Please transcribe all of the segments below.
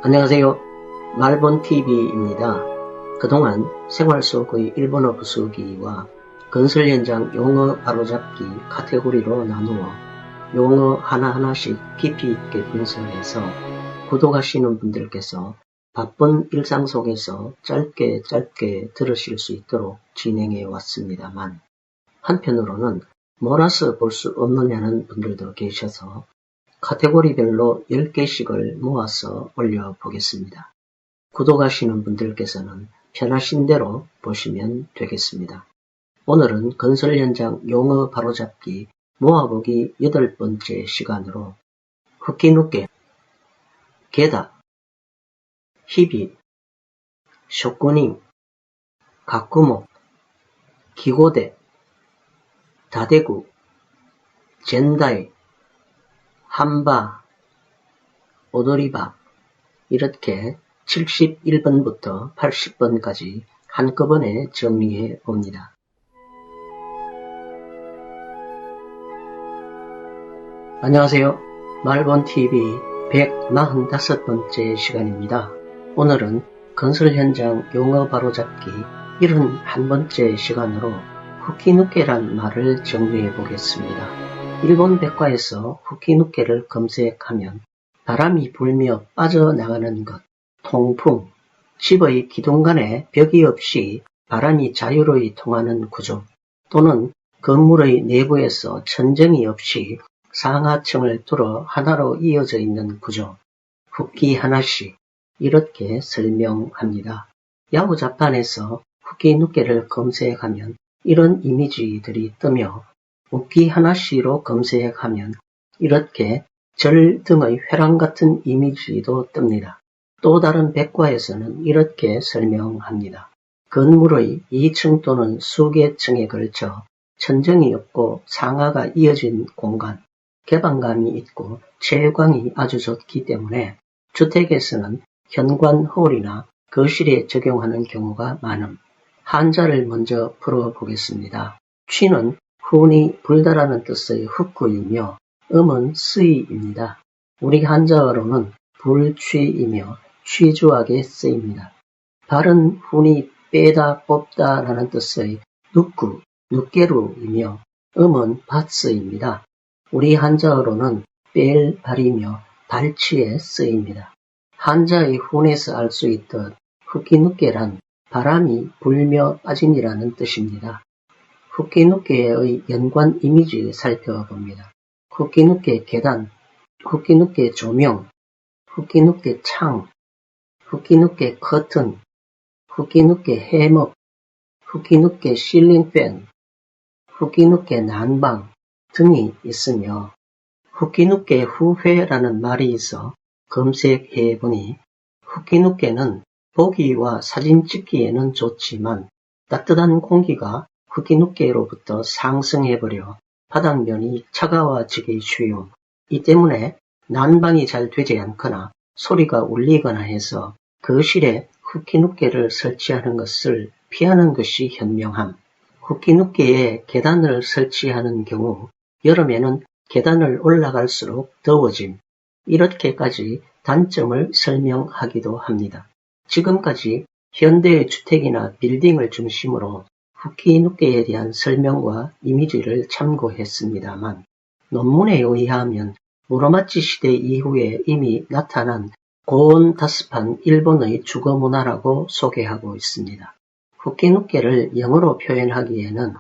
안녕하세요. 말본TV입니다. 그동안 생활 속의 일본어 부수기와 건설 현장 용어 바로잡기 카테고리로 나누어 용어 하나하나씩 깊이 있게 분석해서 구독하시는 분들께서 바쁜 일상 속에서 짧게 들으실 수 있도록 진행해 왔습니다만, 한편으로는 몰아서 볼 수 없느냐는 분들도 계셔서 카테고리별로 10개씩을 모아서 올려보겠습니다. 구독하시는 분들께서는 편하신 대로 보시면 되겠습니다. 오늘은 건설 현장 용어 바로잡기 모아보기 8번째 시간으로 후키누케, 게다, 히비, 쇼쿠닌, 가쿠모, 기고대, 다대구, 젠다이, 한바, 오도리바, 이렇게 71번부터 80번까지 한꺼번에 정리해 봅니다. 안녕하세요. 말본TV 145번째 시간입니다. 오늘은 건설 현장 용어 바로잡기 71번째 시간으로 후키누케란 말을 정리해 보겠습니다. 일본 백과에서 후키누케를 검색하면 바람이 불며 빠져나가는 것, 통풍, 집의 기둥간에 벽이 없이 바람이 자유로이 통하는 구조, 또는 건물의 내부에서 천정이 없이 상하층을 뚫어 하나로 이어져 있는 구조, 후키 하나시, 이렇게 설명합니다. 야후 자판에서 후키누케를 검색하면 이런 이미지들이 뜨며, 후키 하나시로 검색하면 이렇게 절 등의 회랑 같은 이미지도 뜹니다. 또 다른 백과에서는 이렇게 설명합니다. 건물의 2층 또는 수개 층에 걸쳐 천정이 없고 상하가 이어진 공간, 개방감이 있고 채광이 아주 좋기 때문에 주택에서는 현관홀이나 거실에 적용하는 경우가 많음. 한자를 먼저 풀어보겠습니다. 취는 훈이 불다라는 뜻의 흑구이며 음은 스이입니다. 우리 한자어로는 불취이며 취주하게 쓰입니다. 발은 훈이 빼다 뽑다 라는 뜻의 눕구, 눕게루이며 음은 밭스입니다. 우리 한자어로는 뺄 발이며 발치에 쓰입니다. 한자의 훈에서 알 수 있듯 후키누케란 바람이 불며 빠짐이라는 뜻입니다. 후키누케의 연관 이미지 살펴봅니다. 후키누케 계단, 후키누케 조명, 후키누케 창, 후키누케 커튼, 후키누케 해먹, 후키누케 실링팬, 후키누케 난방 등이 있으며, 후키누케 후회라는 말이 있어 검색해보니 후키누케는 보기와 사진 찍기에는 좋지만 따뜻한 공기가 후키누케로부터 상승해버려 바닥면이 차가워지기 쉬움. 이 때문에 난방이 잘 되지 않거나 소리가 울리거나 해서 거실에 후키누케를 설치하는 것을 피하는 것이 현명함. 후키누케에 계단을 설치하는 경우 여름에는 계단을 올라갈수록 더워짐. 이렇게까지 단점을 설명하기도 합니다. 지금까지 현대의 주택이나 빌딩을 중심으로 후키누케에 대한 설명과 이미지를 참고했습니다만, 논문에 의하면 무로마치 시대 이후에 이미 나타난 고온 다습한 일본의 주거문화라고 소개하고 있습니다. 후키누케를 영어로 표현하기에는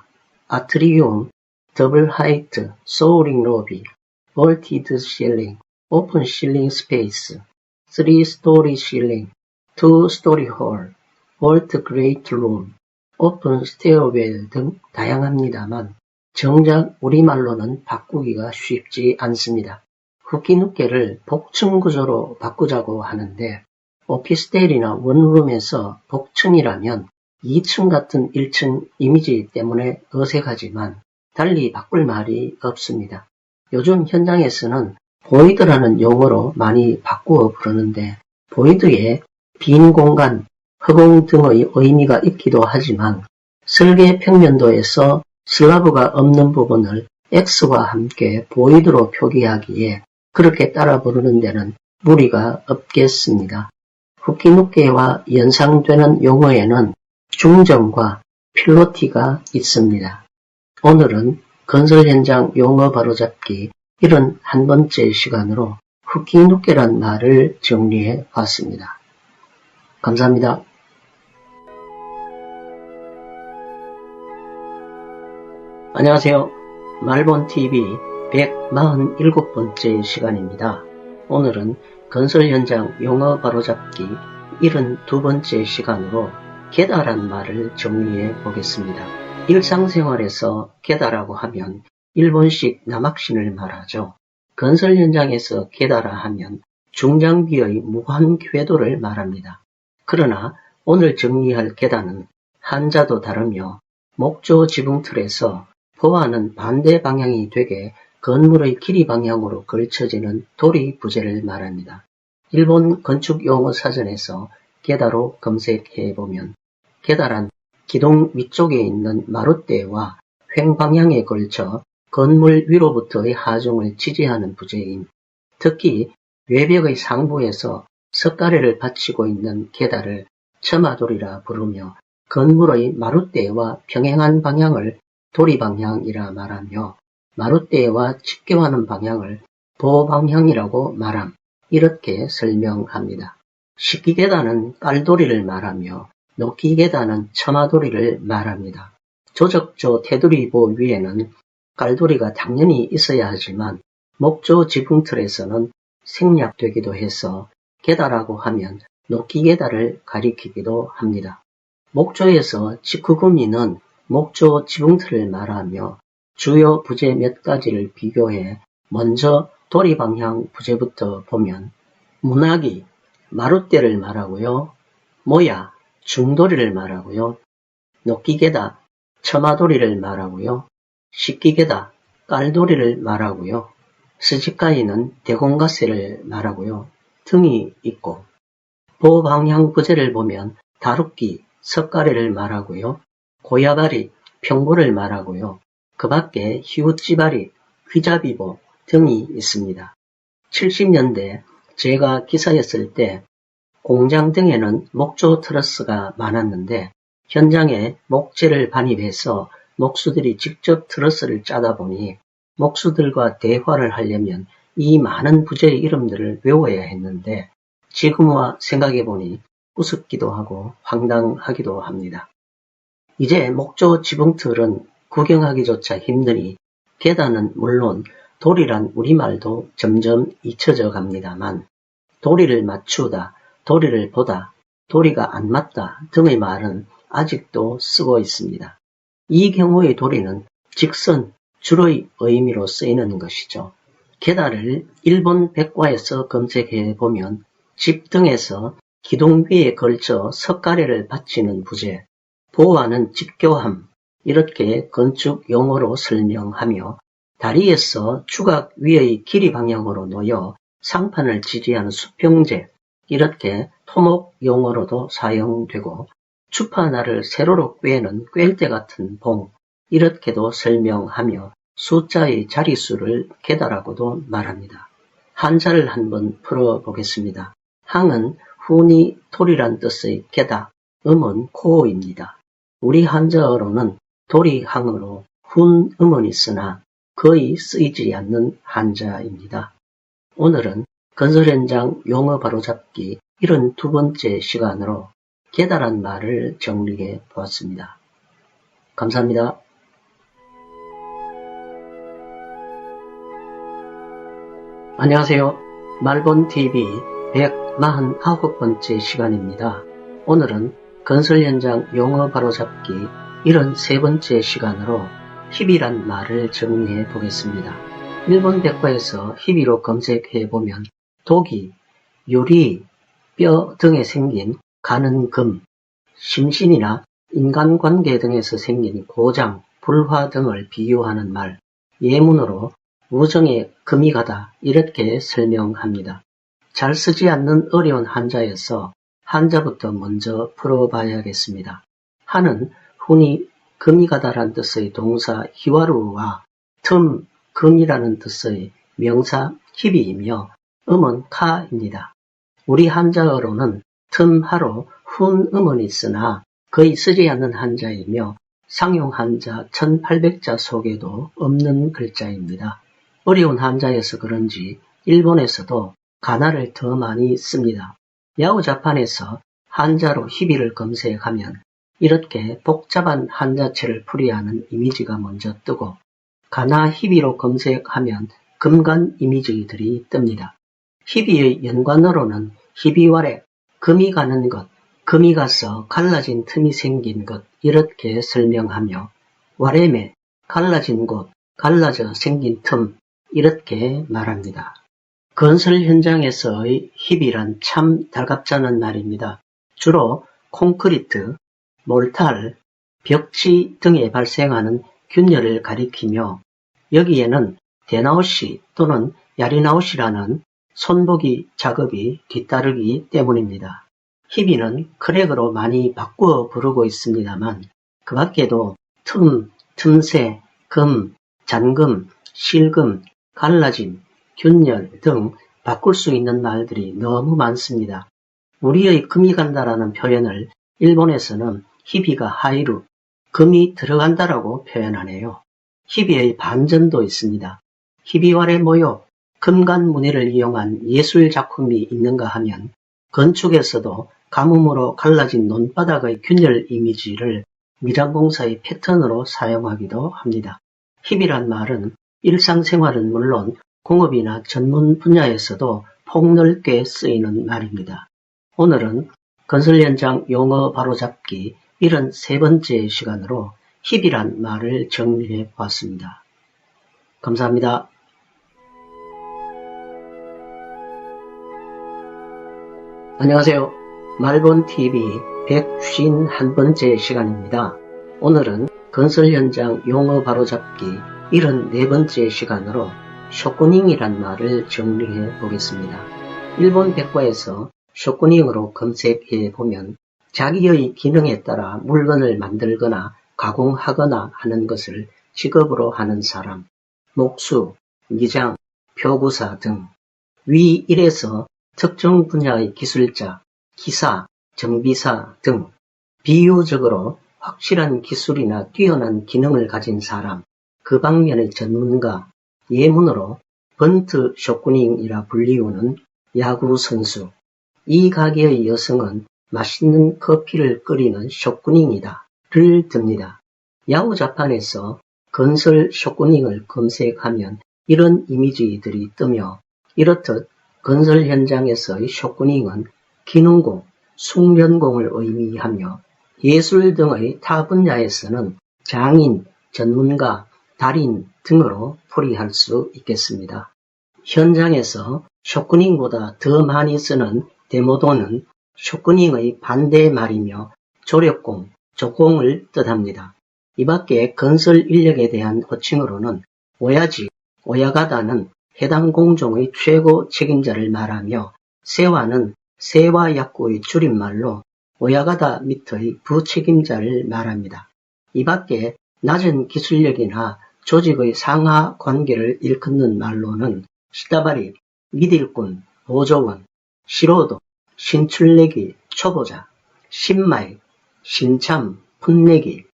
아트리움, 더블 하이트, 소어링 로비, 볼티드 실링, 오픈 실링 스페이스, 3스토리 실링, 2스토리 홀, 볼트 그레이트 룸, 오픈 스테어웰 등 다양합니다만 정작 우리말로는 바꾸기가 쉽지 않습니다. 후키누케를 복층 구조로 바꾸자고 하는데 오피스텔이나 원룸에서 복층이라면 2층 같은 1층 이미지 때문에 어색하지만 달리 바꿀 말이 없습니다. 요즘 현장에서는 보이드라는 용어로 많이 바꾸어 부르는데 보이드에 빈 공간, 허공 등의 의미가 있기도 하지만 설계 평면도에서 슬라브가 없는 부분을 X와 함께 보이드로 표기하기에 그렇게 따라 부르는 데는 무리가 없겠습니다. 후키누케와 연상되는 용어에는 중정과 필로티가 있습니다. 오늘은 건설 현장 용어 바로잡기 71번째 시간으로 후키누케란 말을 정리해 봤습니다. 감사합니다. 안녕하세요. 말본TV 147번째 시간입니다. 오늘은 건설 현장 용어 바로잡기 72번째 시간으로 게다란 말을 정리해 보겠습니다. 일상생활에서 게다라고 하면 일본식 남학신을 말하죠. 건설 현장에서 게다라 하면 중장비의 무한 궤도를 말합니다. 그러나 오늘 정리할 게다는 한자도 다르며 목조 지붕틀에서 보와는 반대 방향이 되게 건물의 길이 방향으로 걸쳐지는 도리 부재를 말합니다. 일본 건축용어 사전에서 게다로 검색해보면 게다란 기둥 위쪽에 있는 마룻대와 횡방향에 걸쳐 건물 위로부터의 하중을 지지하는 부재임, 특히 외벽의 상부에서 석가래를 받치고 있는 게다를 처마돌이라 부르며 건물의 마룻대와 평행한 방향을 도리방향이라 말하며 마룻대와 직교하는 방향을 보방향이라고 말함, 이렇게 설명합니다. 식기계단은 깔도리를 말하며 녹기계단은 처마도리를 말합니다. 조적조 테두리보 위에는 깔도리가 당연히 있어야 하지만 목조 지붕틀에서는 생략되기도 해서 게다라고 하면 녹기계다를 가리키기도 합니다. 목조에서 직후구미는 목조 지붕틀을 말하며 주요 부재 몇 가지를 비교해 먼저 도리방향 부재부터 보면 문학이 마룻대를 말하고요. 모야 중도리를 말하고요. 녹기계다 처마도리를 말하고요. 식기계다 깔도리를 말하고요. 스지카이는 대공가세를 말하고요. 등이 있고 보방향 부재를 보면 다루기 석가래를 말하고요. 고야바리 평보를 말하고요. 그 밖에 히우찌바리 휘자비보 등이 있습니다. 70년대 제가 기사였을 때 공장 등에는 목조 트러스가 많았는데 현장에 목재를 반입해서 목수들이 직접 트러스를 짜다 보니 목수들과 대화를 하려면 이 많은 부재의 이름들을 외워야 했는데 지금 생각해보니 우습기도 하고 황당하기도 합니다. 이제 목조 지붕틀은 구경하기조차 힘드니 계단은 물론 도리란 우리말도 점점 잊혀져 갑니다만 도리를 맞추다, 도리를 보다, 도리가 안 맞다 등의 말은 아직도 쓰고 있습니다. 이 경우의 도리는 직선, 줄의 의미로 쓰이는 것이죠. 게다를 일본 백과에서 검색해 보면 집 등에서 기둥 위에 걸쳐 석가래를 받치는 부재, 보와는 직교함, 이렇게 건축 용어로 설명하며 다리에서 추각 위의 길이 방향으로 놓여 상판을 지지하는 수평재, 이렇게 토목 용어로도 사용되고 주파나를 세로로 꿰는 꿰대 같은 봉, 이렇게도 설명하며 숫자의 자릿수를 게다라고도 말합니다. 한자를 한번 풀어보겠습니다. 항은 훈이 돌이란 뜻의 게다, 음은 코입니다. 우리 한자어로는 도리항으로 훈음은 있으나 거의 쓰이지 않는 한자입니다. 오늘은 건설 현장 용어 바로잡기 72번째 시간으로 게다란 말을 정리해 보았습니다. 감사합니다. 안녕하세요. 말본TV 149번째 시간입니다. 오늘은 건설 현장 용어 바로잡기 73번째 시간으로 희비란 말을 정리해 보겠습니다. 일본 백과에서 희비로 검색해 보면 독이, 유리, 뼈 등에 생긴 가는 금, 심신이나 인간관계 등에서 생긴 고장, 불화 등을 비유하는 말, 예문으로 우정에 금이 가다 이렇게 설명합니다. 잘 쓰지 않는 어려운 한자에서 한자부터 먼저 풀어봐야겠습니다. 하는 훈이 금이 가다란 뜻의 동사 히와루와 틈, 금이라는 뜻의 명사 희비이며 음은 카입니다. 우리 한자어로는 틈하로 훈음은 있으나 거의 쓰지 않는 한자이며 상용 한자 1800자 속에도 없는 글자입니다. 어려운 한자여서 그런지 일본에서도 가나를 더 많이 씁니다. 야후 자판에서 한자로 희비를 검색하면 이렇게 복잡한 한자체를 풀이하는 이미지가 먼저 뜨고 가나 희비로 검색하면 금간 이미지들이 뜹니다. 희비의 연관어로는 희비왈에 금이 가는 것, 금이 가서 갈라진 틈이 생긴 것 이렇게 설명하며 와레메 갈라진 곳, 갈라져 생긴 틈 이렇게 말합니다. 건설 현장에서의 희비란 참 달갑잖은 말입니다. 주로 콘크리트, 몰탈, 벽지 등에 발생하는 균열을 가리키며 여기에는 대나우시 또는 야리나우시라는 손보기 작업이 뒤따르기 때문입니다. 희비는 크랙으로 많이 바꾸어 부르고 있습니다만 그 밖에도 틈, 틈새, 금, 잔금, 실금, 갈라짐, 균열 등 바꿀 수 있는 말들이 너무 많습니다. 우리의 금이 간다라는 표현을 일본에서는 희비가 하이루, 금이 들어간다라고 표현하네요. 희비의 반전도 있습니다. 희비왈의 모욕, 금간 무늬를 이용한 예술 작품이 있는가 하면 건축에서도 가뭄으로 갈라진 논바닥의 균열 이미지를 미장공사의 패턴으로 사용하기도 합니다. 희비란 말은 일상생활은 물론 공업이나 전문 분야에서도 폭넓게 쓰이는 말입니다. 오늘은 건설 현장 용어 바로잡기 73번째 시간으로 희비란 말을 정리해 보았습니다. 감사합니다. 안녕하세요. 말본TV 151번째 시간입니다. 오늘은 건설 현장 용어 바로잡기 74번째 시간으로 쇼쿠닝이란 말을 정리해 보겠습니다. 일본 백과에서 쇼쿠닝으로 검색해 보면 자기의 기능에 따라 물건을 만들거나 가공하거나 하는 것을 직업으로 하는 사람, 목수, 미장, 표구사 등 위 1에서 특정 분야의 기술자, 기사, 정비사 등 비유적으로 확실한 기술이나 뛰어난 기능을 가진 사람, 그 방면의 전문가, 예문으로 번트 쇼쿠닝이라 불리우는 야구 선수, 이 가게의 여성은 맛있는 커피를 끓이는 쇼쿠닝이다 를 듭니다. 야후 자판에서 건설 쇼쿠닝을 검색하면 이런 이미지들이 뜨며 이렇듯 건설 현장에서의 쇼쿠닝은 기능공, 숙련공을 의미하며 예술 등의 타 분야에서는 장인, 전문가, 달인 등으로 풀이할 수 있겠습니다. 현장에서 쇼쿠닝보다 더 많이 쓰는 데모도는 쇼쿠닝의 반대 말이며 조력공, 조공을 뜻합니다. 이 밖에 건설 인력에 대한 호칭으로는 오야지, 오야가다는 해당 공종의 최고 책임자를 말하며 세와는 세와약구의 줄임말로 오야가다 밑의 부책임자를 말합니다. 이 밖에 낮은 기술력이나 조직의 상하 관계를 일컫는 말로는 시다바리, 미딜꾼, 보조원, 시로도, 신출내기, 초보자, 신마이, 신참, 풋내기,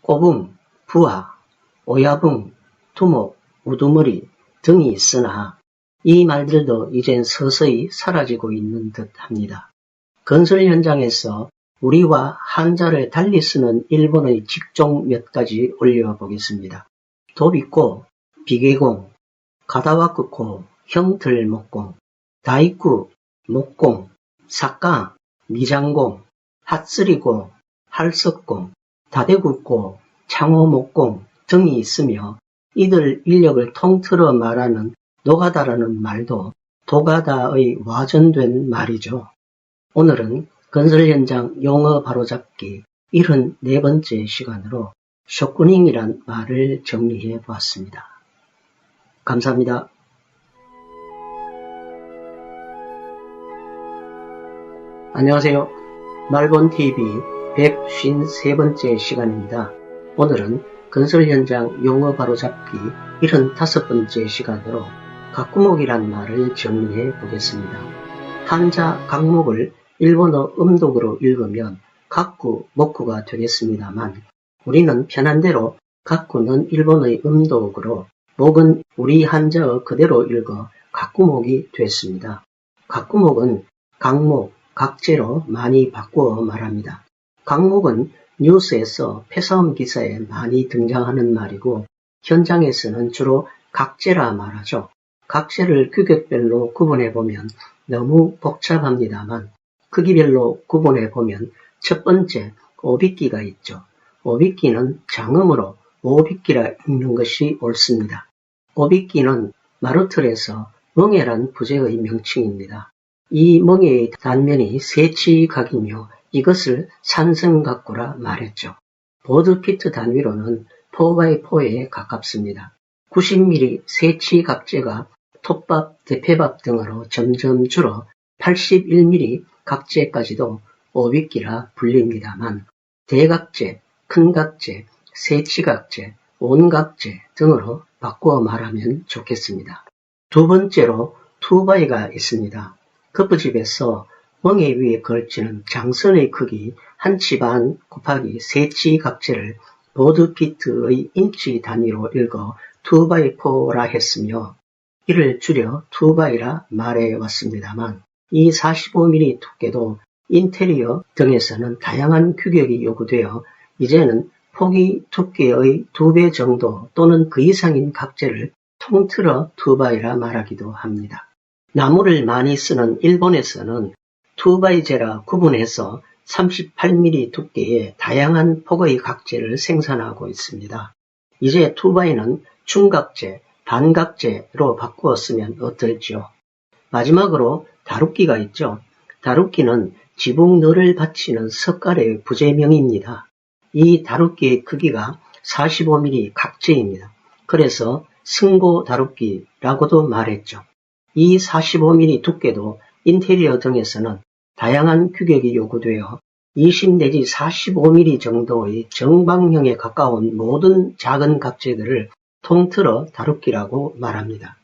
꼬붕, 부하, 오야붕, 두목, 우두머리 등이 있으나 이 말들도 이젠 서서히 사라지고 있는 듯 합니다. 건설 현장에서 우리와 한자를 달리 쓰는 일본의 직종 몇 가지 올려보겠습니다. 도비코, 비계공, 가다와크코, 형틀목공, 다이쿠, 목공, 삭가, 미장공, 핫쓰리고, 할석공, 다대국고, 창호목공 등이 있으며 이들 인력을 통틀어 말하는 노가다라는 말도 도가다의 와전된 말이죠. 오늘은 건설 현장 용어 바로잡기 74번째 시간으로 쇼쿠닝이란 말을 정리해 보았습니다. 감사합니다. 안녕하세요. 말본TV 153번째 시간입니다. 오늘은 건설 현장 용어 바로잡기 75번째 시간으로 각구목이란 말을 정리해 보겠습니다. 한자 각목을 일본어 음독으로 읽으면 가쿠, 모쿠가 되겠습니다만 우리는 편한 대로 가쿠는 일본의 음독으로 목은 우리 한자어 그대로 읽어 가꾸목이 됐습니다. 가꾸목은 강목, 각재로 많이 바꾸어 말합니다. 강목은 뉴스에서 폐사음 기사에 많이 등장하는 말이고 현장에서는 주로 각재라 말하죠. 각재를 규격별로 구분해보면 너무 복잡합니다만 크기별로 구분해보면 첫 번째 오빗기가 있죠. 오빗기는 장음으로 오빗기라 읽는 것이 옳습니다. 오빗기는 마루틀에서 멍에란 부재의 명칭입니다. 이 멍에의 단면이 세치각이며 이것을 산성각구라 말했죠. 보드피트 단위로는 4x4에 가깝습니다. 90mm 세치각재가 톱밥, 대패밥 등으로 점점 줄어 81mm 각재까지도 오빗기라 불립니다만 대각재, 큰각재, 세치각재, 온각재 등으로 바꾸어 말하면 좋겠습니다. 두 번째로 투바이가 있습니다. 거푸집에서 멍에 위에 걸치는 장선의 크기 1치 반 곱하기 세치각재를 보드피트의 인치 단위로 읽어 2x4라 했으며 이를 줄여 2바이라 말해 왔습니다만 이 45mm 두께도 인테리어 등에서는 다양한 규격이 요구되어 이제는 폭이 두께의 2배 정도 또는 그 이상인 각재를 통틀어 2바이라 말하기도 합니다. 나무를 많이 쓰는 일본에서는 2바이제라 구분해서 38mm 두께의 다양한 폭의 각재를 생산하고 있습니다. 이제 2바이는 중각재, 반각재로 바꾸어 쓰면 어떨지요? 마지막으로 다루끼가 있죠. 다루끼는 지붕너를 받치는 석갈의 부재명입니다. 이 다루끼의 크기가 45mm 각재입니다. 그래서 승고 다루끼라고도 말했죠. 이 45mm 두께도 인테리어 등에서는 다양한 규격이 요구되어 20 내지 45mm 정도의 정방형에 가까운 모든 작은 각재들을 통틀어 다루끼라고 말합니다.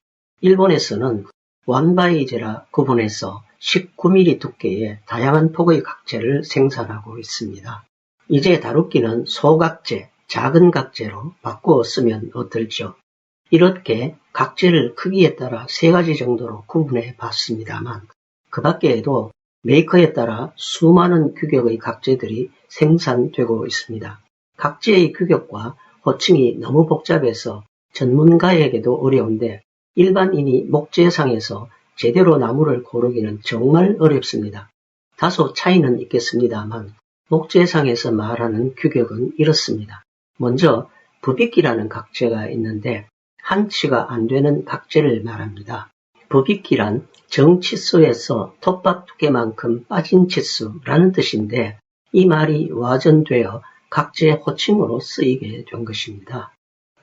일본에서는 원바이제라 구분해서 19mm 두께의 다양한 폭의 각재를 생산하고 있습니다. 이제 다루끼는 소각재, 작은 각재로 바꾸어 쓰면 어떨지요? 이렇게 각재를 크기에 따라 3가지 정도로 구분해 봤습니다만 그 밖에도 메이커에 따라 수많은 규격의 각재들이 생산되고 있습니다. 각재의 규격과 호칭이 너무 복잡해서 전문가에게도 어려운데 일반인이 목재상에서 제대로 나무를 고르기는 정말 어렵습니다. 다소 차이는 있겠습니다만 목재상에서 말하는 규격은 이렇습니다. 먼저 부빗기라는 각재가 있는데 한치가 안 되는 각재를 말합니다. 부빗기란 정치수에서 톱밥 두께만큼 빠진 치수라는 뜻인데 이 말이 와전되어 각재 호칭으로 쓰이게 된 것입니다.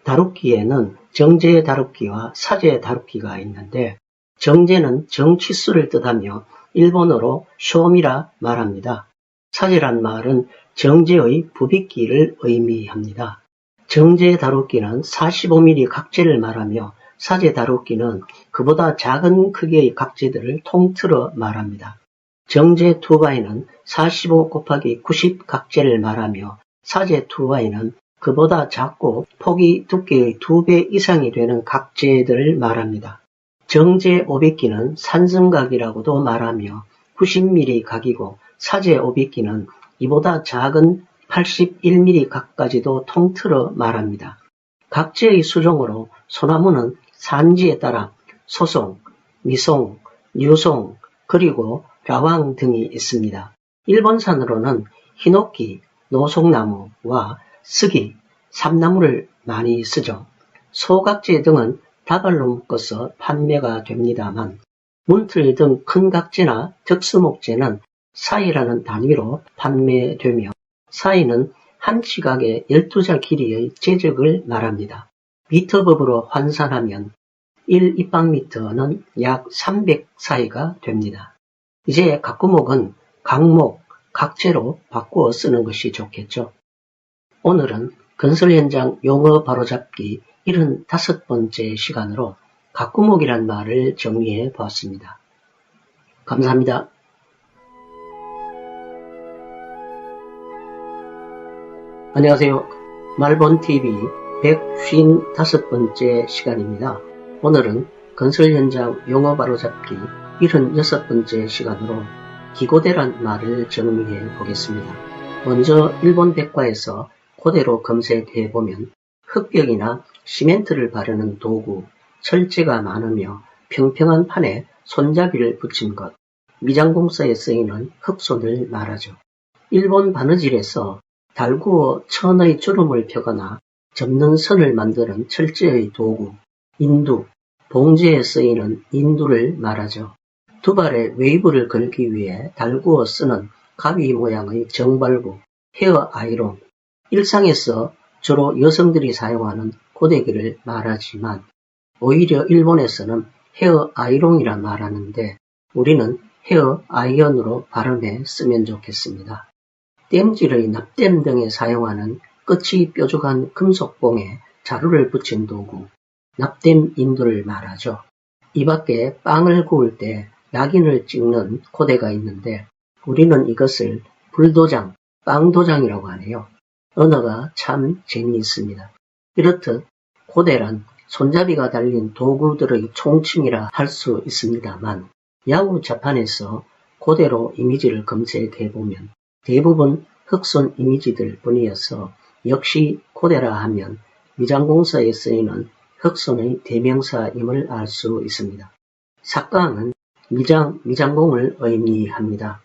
다루끼에는 정제 다루끼와 사제 다루끼가 있는데 정제는 정치수를 뜻하며 일본어로 쇼미라 말합니다. 사제란 말은 정제의 부빗기를 의미합니다. 정제 다루끼는 45mm 각재를 말하며 사제 다루끼는 그보다 작은 크기의 각재들을 통틀어 말합니다. 정제 2바이는 45 곱하기 90 각재를 말하며 사제 2바이는 그보다 작고 폭이 두께의 2배 이상이 되는 각재들을 말합니다. 정제 500기는 산성각이라고도 말하며 90mm 각이고 사제 500기는 이보다 작은 81mm 각까지도 통틀어 말합니다. 각재의 수종으로 소나무는 산지에 따라 소송, 미송, 뉴송, 그리고 라왕 등이 있습니다. 일본산으로는 히노키, 노송나무와 스기, 삼나무를 많이 쓰죠. 소각재 등은 다발로 묶어서 판매가 됩니다만 문틀 등 큰 각재나 특수목재는 사이라는 단위로 판매되며 사이는 한 지각에 12자 길이의 제적을 말합니다. 미터법으로 환산하면 1입방미터는 약 300사이가 됩니다. 이제 각구목은 각목, 각재로 바꾸어 쓰는 것이 좋겠죠. 오늘은 건설 현장 용어 바로잡기 75번째 시간으로 각구목이란 말을 정리해 보았습니다. 감사합니다. 안녕하세요. 말본TV 155번째 시간입니다. 오늘은 건설 현장 용어 바로잡기 76번째 시간으로 기고대란 말을 정리해 보겠습니다. 먼저 일본 백과에서 고대로 검색해 보면 흙벽이나 시멘트를 바르는 도구, 철제가 많으며 평평한 판에 손잡이를 붙인 것, 미장공사에 쓰이는 흙손을 말하죠. 일본 바느질에서 달구어 천의 주름을 펴거나 접는 선을 만드는 철제의 도구, 인두, 봉제에 쓰이는 인두를 말하죠. 두발에 웨이브를 걸기 위해 달구어 쓰는 가위 모양의 정발구, 헤어 아이론, 일상에서 주로 여성들이 사용하는 고데기를 말하지만 오히려 일본에서는 헤어 아이론이라 말하는데 우리는 헤어 아이언으로 발음해 쓰면 좋겠습니다. 땜질의 납땜 등에 사용하는 끝이 뾰족한 금속봉에 자루를 붙인 도구, 납땜 인두를 말하죠. 이 밖에 빵을 구울 때 낙인을 찍는 고대가 있는데 우리는 이것을 불도장, 빵도장이라고 하네요. 언어가 참 재미있습니다. 이렇듯 고대란 손잡이가 달린 도구들의 총칭이라 할 수 있습니다만 야후 자판에서 고대로 이미지를 검색해보면 대부분 흙손 이미지들 뿐이어서 역시 고대라 하면 미장공사에 쓰이는 흙손의 대명사임을 알 수 있습니다. 삭강은 미장공을 의미합니다.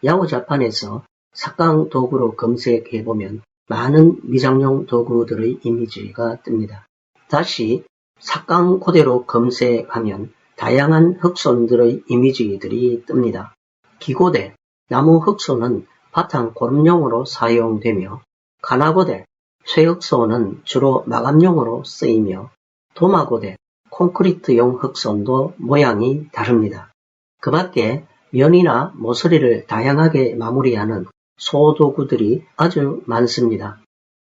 야후 자판에서 삭강 도구로 검색해보면 많은 미장용 도구들의 이미지가 뜹니다. 다시 삭강 고대로 검색하면 다양한 흙손들의 이미지들이 뜹니다. 기고대, 나무 흙손은 바탕 고름용으로 사용되며 가나고대, 쇠흙손은 주로 마감용으로 쓰이며 도마고대, 콘크리트용 흙손도 모양이 다릅니다. 그 밖에 면이나 모서리를 다양하게 마무리하는 소도구들이 아주 많습니다.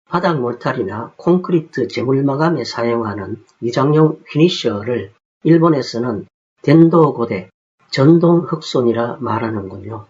바닥 몰탈이나 콘크리트 제물 마감에 사용하는 미장용 피니셔를 일본에서는 덴도고대, 전동 흙손이라 말하는군요.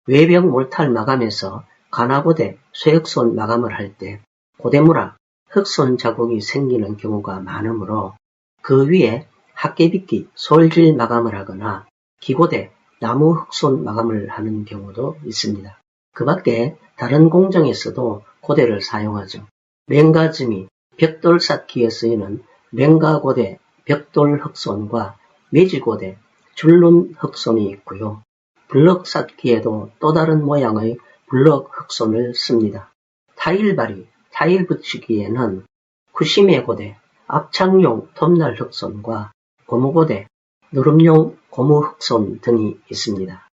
외벽 몰탈 마감에서 가나고대, 쇠흙손 마감을 할 때 고대무라, 흙손 자국이 생기는 경우가 많으므로 그 위에 학개빗기, 솔질 마감을 하거나 기고대, 나무 흙손 마감을 하는 경우도 있습니다. 그 밖에 다른 공정에서도 고대를 사용하죠. 맹가즈미, 벽돌 쌓기에 쓰이는 맹가고대, 벽돌 흙손과 매지고대, 줄눈 흙손이 있고요. 블럭 쌓기에도 또 다른 모양의 블럭 흙손을 씁니다. 타일바리, 타일 붙이기에는 쿠시메고대, 압착용 톱날 흙손과 고무고대, 누름용 고무 흙손 등이 있습니다.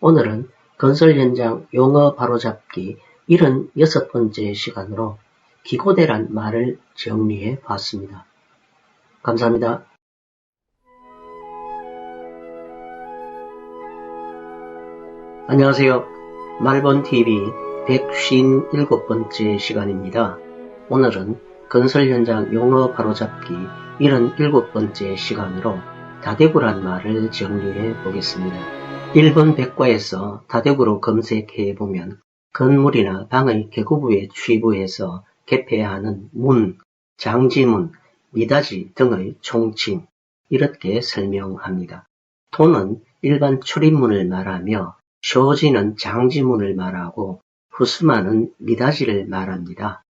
오늘은 건설 현장 용어 바로잡기 76번째 시간으로 기고대란 말을 정리해 봤습니다. 감사합니다. 안녕하세요. 말본TV 157번째 시간입니다. 오늘은 건설 현장 용어 바로잡기 77번째 시간으로 다대구란 말을 정리해 보겠습니다. 일본 백과에서 다대구로 검색해 보면 건물이나 방의 개구부에 취부해서 개폐해야 하는 문, 장지문, 미닫이 등의 총칭, 이렇게 설명합니다. 도는 일반 출입문을 말하며 쇼지는 장지문을 말하고 후스마는 미닫이를 말합니다.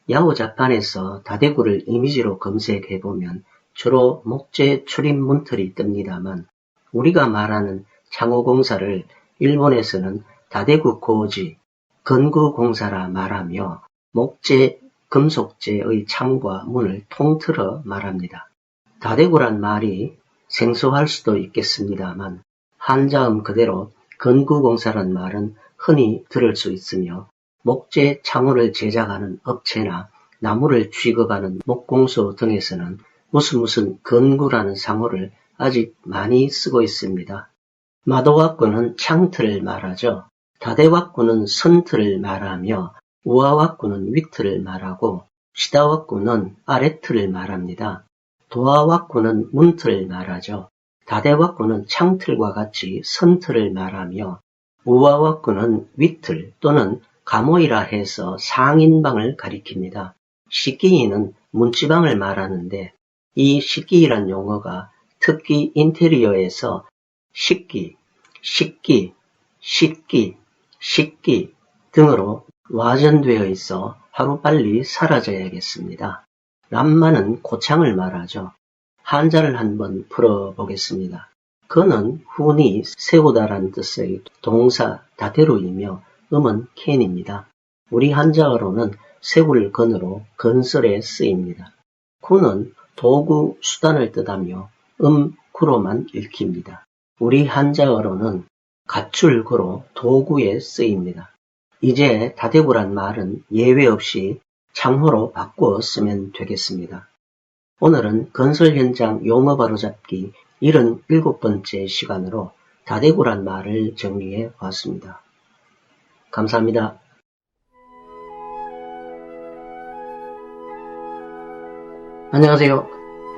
야후 자판에서 다대구를 이미지로 검색해보면 주로 목재 출입문틀이 뜹니다만 우리가 말하는 창호공사를 일본에서는 다대구 고지, 건구공사라 말하며 목재, 금속재의 창과 문을 통틀어 말합니다. 다대구란 말이 생소할 수도 있겠습니다만 한자음 그대로 건구공사란 말은 흔히 들을 수 있으며 목재 창호를 제작하는 업체나 나무를 취급하는 목공소 등에서는 무슨 건구라는 상호를 아직 많이 쓰고 있습니다. 마도와꾸는 창틀을 말하죠. 다대와꾸는 선틀을 말하며 우아와꾸는 윗틀을 말하고 시다와꾸는 아래틀을 말합니다. 도아와꾸는 문틀을 말하죠. 다대와꾸는 창틀과 같이 선틀을 말하며 우아와꾸는 윗틀 또는 가모이라 해서 상인방을 가리킵니다. 식기인은 문지방을 말하는데 이 식기이란 용어가 특히 인테리어에서 식기, 식기, 식기, 식기 등으로 와전되어 있어 하루빨리 사라져야겠습니다. 람마는 고창을 말하죠. 한자를 한번 풀어보겠습니다. 건은 훈이 세우다란 뜻의 동사 다대로이며 음은 캔입니다. 우리 한자어로는 세울 건으로 건설에 쓰입니다. 구는 도구, 수단을 뜻하며 구로만 읽힙니다. 우리 한자어로는 갖출 구로 도구에 쓰입니다. 이제 다대구란 말은 예외 없이 창호로 바꾸어 쓰면 되겠습니다. 오늘은 건설 현장 용어 바로잡기 77번째 시간으로 다대구란 말을 정리해 보았습니다. 감사합니다. 안녕하세요.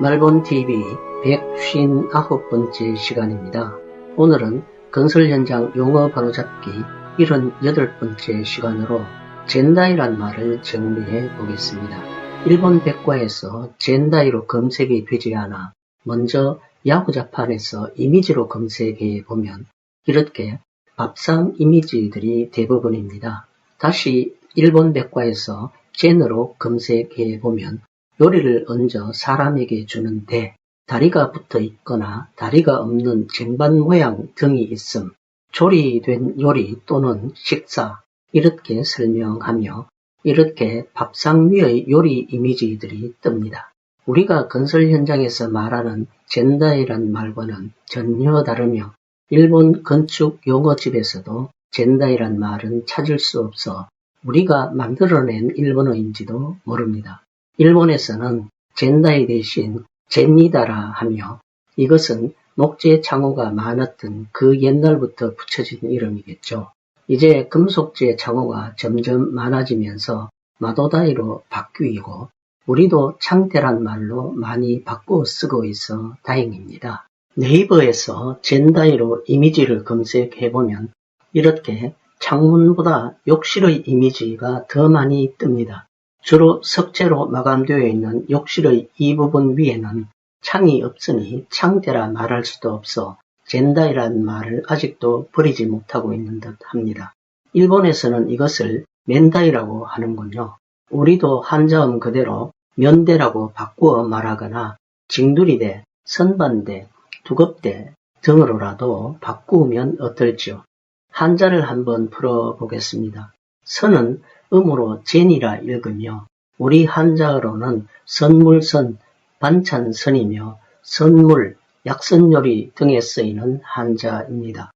말본TV 159번째 시간입니다. 오늘은 건설 현장 용어 바로잡기 78번째 시간으로 젠다이란 말을 정리해 보겠습니다. 일본 백과에서 젠다이로 검색이 되지 않아 먼저 야후자판에서 이미지로 검색해 보면 이렇게 밥상 이미지들이 대부분입니다. 다시 일본 백과에서 젠으로 검색해 보면 요리를 얹어 사람에게 주는데 다리가 붙어 있거나 다리가 없는 쟁반 모양 등이 있음, 조리된 요리 또는 식사 이렇게 설명하며 이렇게 밥상 위의 요리 이미지들이 뜹니다. 우리가 건설 현장에서 말하는 젠다이란 말과는 전혀 다르며 일본 건축 용어집에서도 젠다이란 말은 찾을 수 없어 우리가 만들어낸 일본어인지도 모릅니다. 일본에서는 젠다이 대신 젠니다라 하며 이것은 목재 창호가 많았던 그 옛날부터 붙여진 이름이겠죠. 이제 금속재 창호가 점점 많아지면서 마도다이로 바뀌고 우리도 창대란 말로 많이 바꾸어 쓰고 있어 다행입니다. 네이버에서 젠다이로 이미지를 검색해보면 이렇게 창문보다 욕실의 이미지가 더 많이 뜹니다. 주로 석재로 마감되어 있는 욕실의 이 부분 위에는 창이 없으니 창대라 말할 수도 없어 젠다이란 말을 아직도 버리지 못하고 있는 듯 합니다. 일본에서는 이것을 맨다이라고 하는군요. 우리도 한자음 그대로 면대라고 바꾸어 말하거나 징두리대, 선반대, 두겁대 등으로라도 바꾸면 어떨지요. 한자를 한번 풀어보겠습니다. 선은 음으로 젠이라 읽으며 우리 한자어로는 선물선, 반찬선이며 선물, 약선요리 등에 쓰이는 한자입니다.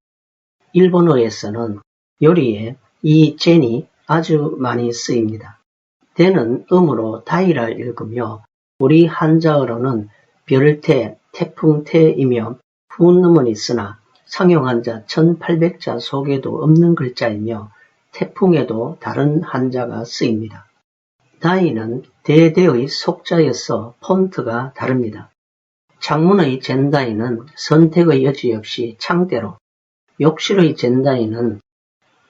일본어에서는 요리에 이 젠이 아주 많이 쓰입니다. 대는 음으로 다이라 읽으며 우리 한자어로는 별태, 태풍태이며 훈음은 있으나 상용한자 1800자 속에도 없는 글자이며 태풍에도 다른 한자가 쓰입니다. 다이는 대대의 속자여서 폰트가 다릅니다. 창문의 젠다이는 선택의 여지 없이 창대로, 욕실의 젠다이는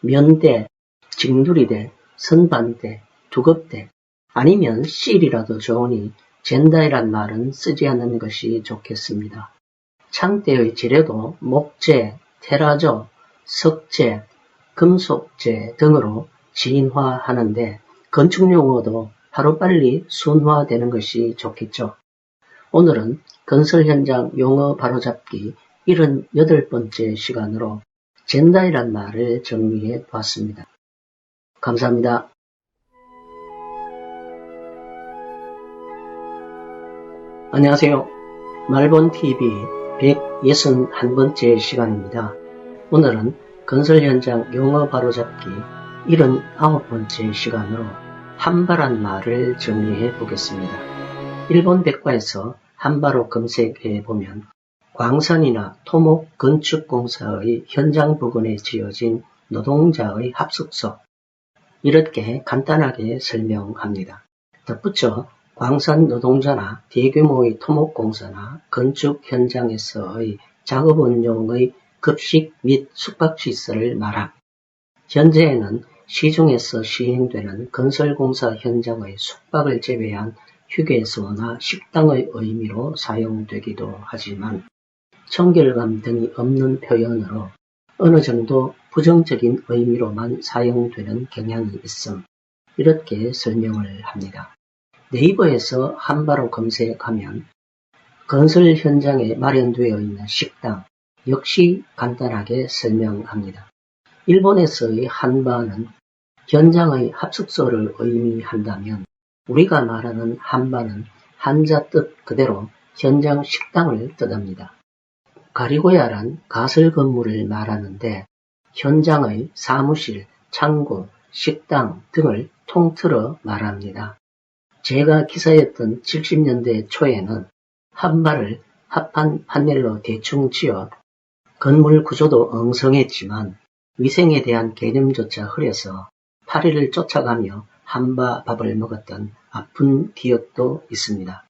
면대, 징두리대, 선반대, 두겁대 아니면 실이라도 좋으니 젠다이란 말은 쓰지 않는 것이 좋겠습니다. 창대의 질에도 목재, 테라조, 석재, 금속재 등으로 진화하는데 건축용어도 하루빨리 순화되는 것이 좋겠죠. 오늘은 건설 현장 용어 바로잡기 78번째 시간으로 젠다이란 말을 정리해 보았습니다. 감사합니다. 안녕하세요. 말본TV 161번째 시간입니다. 오늘은 건설 현장 용어 바로잡기 79번째 시간으로 한바란 말을 정리해 보겠습니다. 일본 백과에서 한바로 검색해 보면 광산이나 토목 건축공사의 현장 부근에 지어진 노동자의 합숙소 이렇게 간단하게 설명합니다. 덧붙여 광산 노동자나 대규모의 토목공사나 건축 현장에서의 작업원용의 급식 및 숙박시설을 말함. 현재에는 시중에서 시행되는 건설공사 현장의 숙박을 제외한 휴게소나 식당의 의미로 사용되기도 하지만 청결감 등이 없는 표현으로 어느 정도 부정적인 의미로만 사용되는 경향이 있음, 이렇게 설명을 합니다. 네이버에서 한바로 검색하면 건설 현장에 마련되어 있는 식당 역시 간단하게 설명합니다. 일본에서의 한바는 현장의 합숙소를 의미한다면 우리가 말하는 한바는 한자 뜻 그대로 현장 식당을 뜻합니다. 가리고야란 가설 건물을 말하는데 현장의 사무실, 창고, 식당 등을 통틀어 말합니다. 제가 기사였던 70년대 초에는 한바를 합판 판넬로 대충 지어 건물 구조도 엉성했지만 위생에 대한 개념조차 흐려서 파리를 쫓아가며 한바 밥을 먹었던 아픈 기억도 있습니다.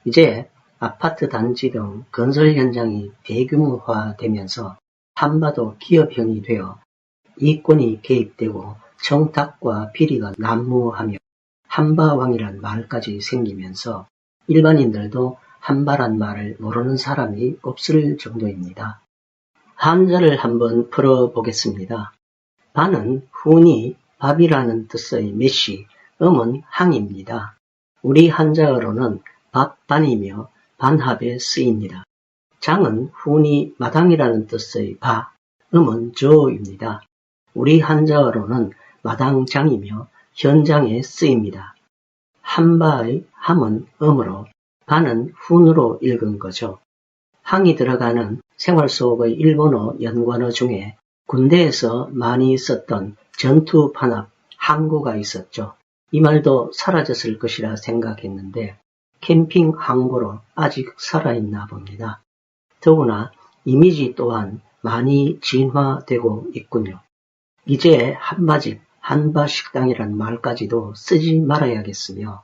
이제 아파트 단지 등 건설 현장이 대규모화되면서 한바도 기업형이 되어 이권이 개입되고 청탁과 비리가 난무하며 한바왕이란 말까지 생기면서 일반인들도 한바란 말을 모르는 사람이 없을 정도입니다. 한자를 한번 풀어보겠습니다. 바는 훈이 밥이라는 뜻의 메시, 음은 항입니다. 우리 한자어로는 밥반이며 반합에 쓰입니다. 장은 훈이 마당이라는 뜻의 바, 음은 저입니다. 우리 한자어로는 마당장이며 현장에 쓰입니다. 한바의 함은 음으로 바는 훈으로 읽은 거죠. 항이 들어가는 생활 속의 일본어 연관어 중에 군대에서 많이 썼던 전투 판합, 항구가 있었죠. 이 말도 사라졌을 것이라 생각했는데 캠핑 항구로 아직 살아있나 봅니다. 더구나 이미지 또한 많이 진화되고 있군요. 이제 한바집, 한바식당이란 말까지도 쓰지 말아야겠으며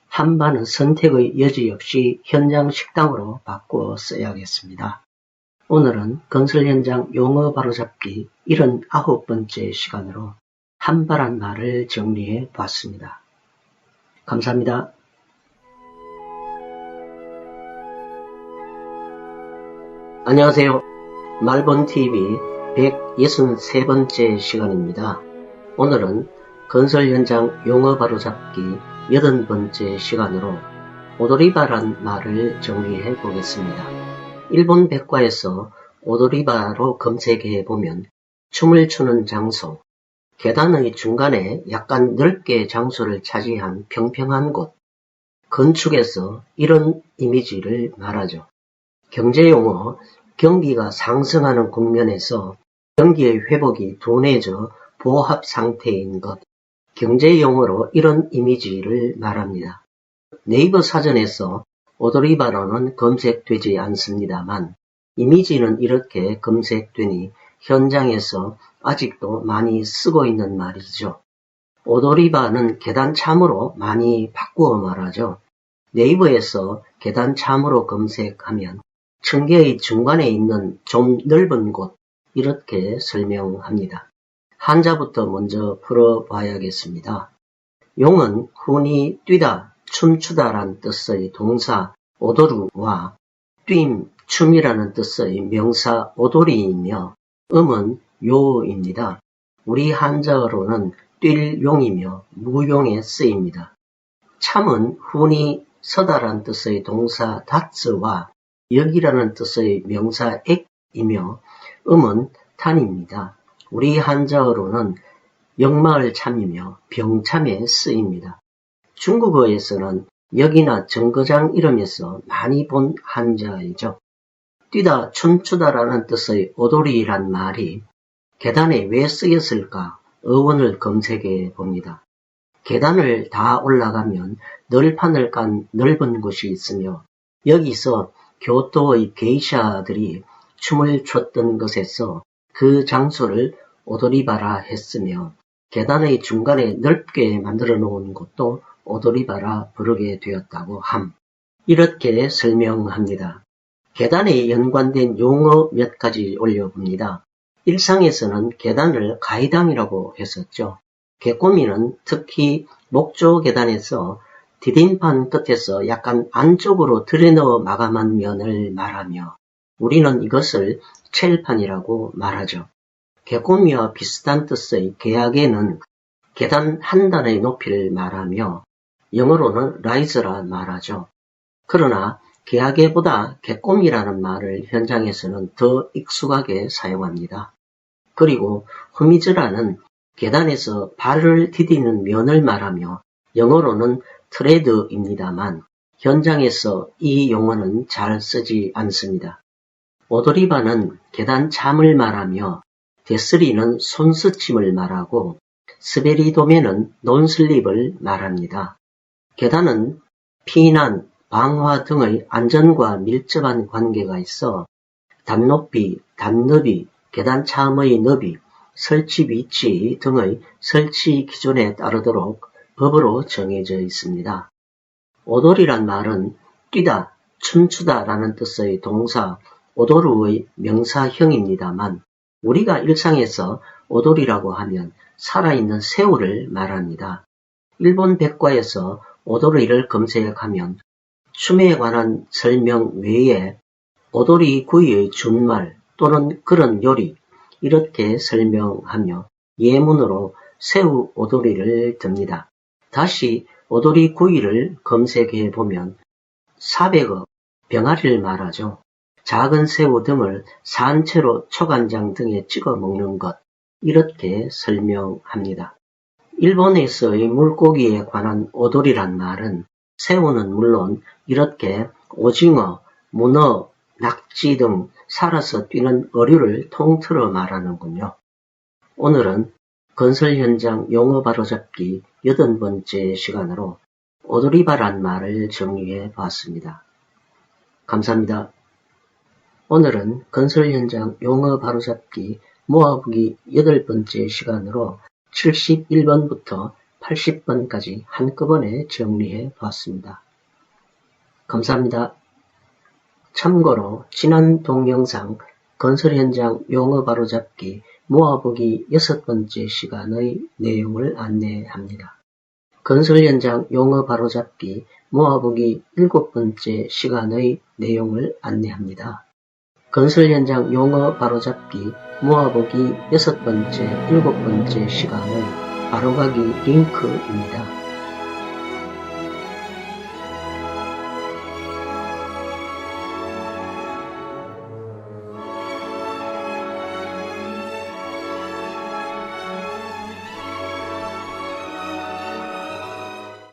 한바는 선택의 여지 없이 현장 식당으로 바꾸어 써야겠습니다. 오늘은 건설 현장 용어 바로잡기 79번째 시간으로 한바란 말을 정리해 봤습니다. 감사합니다. 안녕하세요. 말본TV 163번째 시간입니다. 오늘은 건설 현장 용어 바로잡기 80번째 시간으로 오도리바란 말을 정리해 보겠습니다. 일본 백과에서 오도리바로 검색해 보면 춤을 추는 장소, 계단의 중간에 약간 넓게 장소를 차지한 평평한 곳, 건축에서 이런 이미지를 말하죠. 경제용어, 경기가 상승하는 국면에서 경기의 회복이 둔해져 보합 상태인 것, 경제용어로 이런 이미지를 말합니다. 네이버 사전에서 오도리바로는 검색되지 않습니다만 이미지는 이렇게 검색되니 현장에서 아직도 많이 쓰고 있는 말이죠. 오도리바는 계단참으로 많이 바꾸어 말하죠. 네이버에서 계단참으로 검색하면 층계의 중간에 있는 좀 넓은 곳, 이렇게 설명합니다. 한자부터 먼저 풀어봐야겠습니다. 용은 훈이 뛰다, 춤추다란 뜻의 동사 오도루와 뛴, 춤이라는 뜻의 명사 오도리이며 음은 요입니다. 우리 한자어로는 뛸 용이며 무용에 쓰입니다. 참은 훈이 서다란 뜻의 동사 다츠와 역이라는 뜻의 명사 액이며 음은 탄입니다. 우리 한자어로는 역마을 참이며 병참에 쓰입니다. 중국어에서는 역이나 정거장 이름에서 많이 본 한자이죠. 뛰다 춤추다라는 뜻의 오도리란 말이 계단에 왜 쓰였을까 어원을 검색해 봅니다. 계단을 다 올라가면 널판을 깐 넓은 곳이 있으며 여기서 교토의 게이샤들이 춤을 췄던 것에서 그 장소를 오도리바라 했으며 계단의 중간에 넓게 만들어 놓은 곳도 오도리바라 부르게 되었다고 함. 이렇게 설명합니다. 계단에 연관된 용어 몇 가지 올려봅니다. 일상에서는 계단을 가이당이라고 했었죠. 개꼬미는 특히 목조 계단에서 디딤판 끝에서 약간 안쪽으로 들여넣어 마감한 면을 말하며 우리는 이것을 첼판이라고 말하죠. 개꼬미와 비슷한 뜻의 개약에는 계단 한 단의 높이를 말하며 영어로는 rise라 말하죠. 그러나 개약에보다 개꼬미라는 말을 현장에서는 더 익숙하게 사용합니다. 그리고 후미즈라는 계단에서 발을 디디는 면을 말하며 영어로는 트레드입니다만 현장에서 이 용어는 잘 쓰지 않습니다. 오도리바는 계단 참을 말하며 데스리는 손스침을 말하고 스베리도메는 논슬립을 말합니다. 계단은 피난, 방화 등의 안전과 밀접한 관계가 있어 단높이, 단너비, 계단 참의 너비, 설치 위치 등의 설치 기준에 따르도록 법으로 정해져 있습니다. 오도리란 말은 뛰다, 춤추다 라는 뜻의 동사 오도르의 명사형입니다만 우리가 일상에서 오도리라고 하면 살아있는 새우를 말합니다. 일본 백과에서 오도리를 검색하면 춤에 관한 설명 외에 오도리 구이의 준말 또는 그런 요리 이렇게 설명하며 예문으로 새우 오도리를 듭니다. 다시 오도리 구이를 검색해 보면 사백어, 병아리를 말하죠. 작은 새우 등을 산채로 초간장 등에 찍어 먹는 것 이렇게 설명합니다. 일본에서의 물고기에 관한 오도리란 말은 새우는 물론 이렇게 오징어, 문어, 낙지 등 살아서 뛰는 어류를 통틀어 말하는군요. 오늘은 건설 현장 용어 바로잡기 80번째 시간으로 오도리바란 말을 정리해 봤습니다. 감사합니다. 오늘은 건설 현장 용어 바로잡기 모아보기 8번째 시간으로 71번부터 80번까지 한꺼번에 정리해 봤습니다. 감사합니다. 참고로 지난 동영상 건설 현장 용어 바로잡기 모아보기 6번째 시간의 내용을 안내합니다. 건설 현장 용어 바로잡기 모아보기 7번째 시간의 내용을 안내합니다. 건설 현장 용어 바로잡기 모아보기 6번째, 7번째 시간의 바로가기 링크입니다.